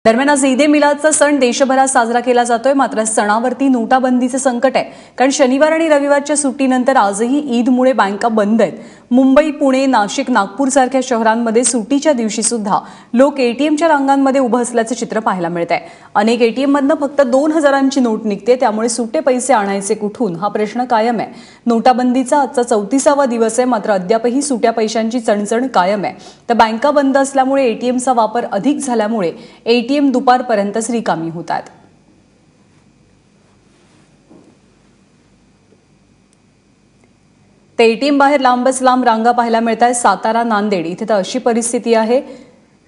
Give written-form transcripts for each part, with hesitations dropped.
दरम्यान आज ईद ए मिलादचा सण देशभरात साजरा केला जातोय। मात्र सणावरती नोटाबंदीचे संकट आहे, कारण शनिवार आणि रविवारच्या सुट्टीनंतर आजही ईदमुळे बँका बंद आहेत। मुंबई, पुणे, नाशिक, नागपूर सारख्या शहरांमध्ये सुट्टीच्या दिवशी सुद्धा लोक एटीएमच्या रांगांमध्ये उभं असल्याचं चित्र पाहायला मिळतंय। अनेक एटीएममधनं फक्त 2000ची नोट निघते, त्यामुळे सुट्टे पैसे आणायचे कुठून हा प्रश्न कायम आहे। नोटाबंदीचा आजचा 34वा दिवस आहे, मात्र अद्यापही सुट्या पैशांची चणचण कायम आहे। तर बँका बंद असल्यामुळे एटीएमचा वापर अधिक झाल्यामुळे एटीएम दुपारपर्यंतच रिकामी होतात। ते एटीएम बाहेर लांबच लांब रांगा पाहायला मिळतात। सातारा, नांदेड इथे तर अशी परिस्थिती आहे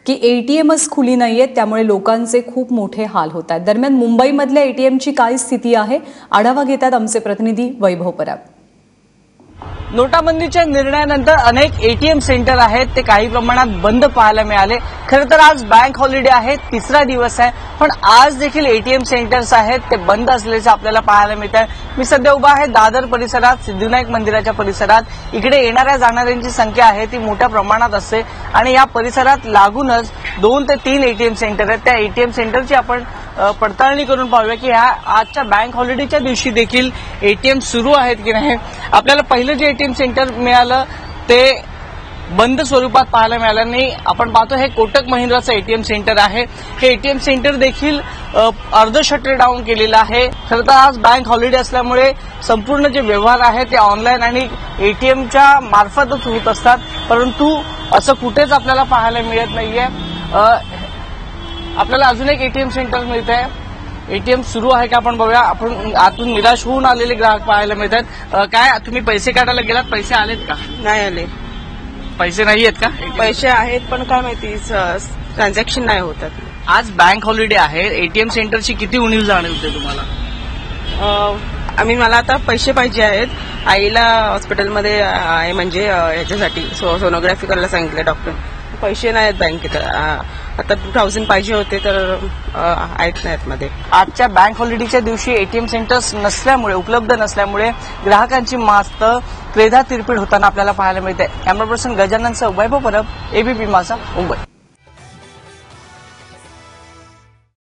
की एटीएमच खुली नाहीये, त्यामुळे लोकांचे खूप मोठे हाल होत आहेत। दरम्यान मुंबईमधल्या एटीएमची काय स्थिती आहे, आढावा घेतात आमचे प्रतिनिधी वैभव परब। नोटाबंदीच्या निर्णयानंतर अनेक एटीएम सेंटर आहेत ते काही प्रमाणात बंद पाहायला मिळाले। खरं तर आज बँक हॉलिडे आहे, तिसरा दिवस आहे, पण आज देखील एटीएम सेंटर्स आहेत ते बंद असल्याचे आपल्याला पाहायला मिळत आहे। मी सध्या उभा आहे दादर परिसरात, सिद्धिविनायक मंदिराच्या परिसरात। इकडे येणाऱ्या जाणाऱ्यांची संख्या आहे ती मोठ्या प्रमाणात असते आणि या परिसरात लागूनच 2 ते 3 एटीएम सेंटर आहेत। त्या एटीएम सेंटरची आपण पडताळणी करून पाहूया की ह्या आजच्या बँक हॉलिडेच्या दिवशी देखील एटीएम सुरू आहेत की नाही। आपल्याला पहिलं जे एटीएम सेंटर मिळालं ते बंद स्वरूपात पाहायला मिळालं नाही। आपण पाहतो हे कोटक महिंद्राचं एटीएम सेंटर आहे। हे एटीएम सेंटर देखील अर्ध शटर डाऊन केलेलं आहे। खरं तर आज बँक हॉलिडे असल्यामुळे संपूर्ण जे व्यवहार आहे ते ऑनलाईन आणि एटीएमच्या मार्फतच होत असतात, परंतु असं कुठेच आपल्याला पाहायला मिळत नाहीये। आपल्याला अजून एक एटीएम सेंटर मिळत आहे। एटीएम सुरू आहे का आपण बघूया। आपण आतून निराश होऊन आलेले ग्राहक पाहायला मिळतात। काय तुम्ही पैसे काढायला गेलात, पैसे आलेत का? नाही आले। पैसे नाही आहेत का? पैसे आहेत पण काय माहिती ट्रान्झॅक्शन नाही होतात। आज बँक हॉलिडे आहे, एटीएम सेंटरची किती उणीव जाणवते तुम्हाला? मला आता पैसे पाहिजे आहेत। आईला हॉस्पिटलमध्ये आहे, म्हणजे याच्यासाठी सोनोग्राफी करायला सांगितलं डॉक्टर। पैसे नाहीत बँकेत। आता 2000 पाहिजे होते तर आहेत नाहीत मध्ये। आजच्या बँक हॉलिडेच्या दिवशी एटीएम सेंटर्स नसल्यामुळे, उपलब्ध नसल्यामुळे ग्राहकांची मास्त त्रेधा तिरपीड होताना आपल्याला पाहायला मिळते। कॅमेरा पर्सन गजाननसह वैभव परब, एबीपी माझा, मुंबई।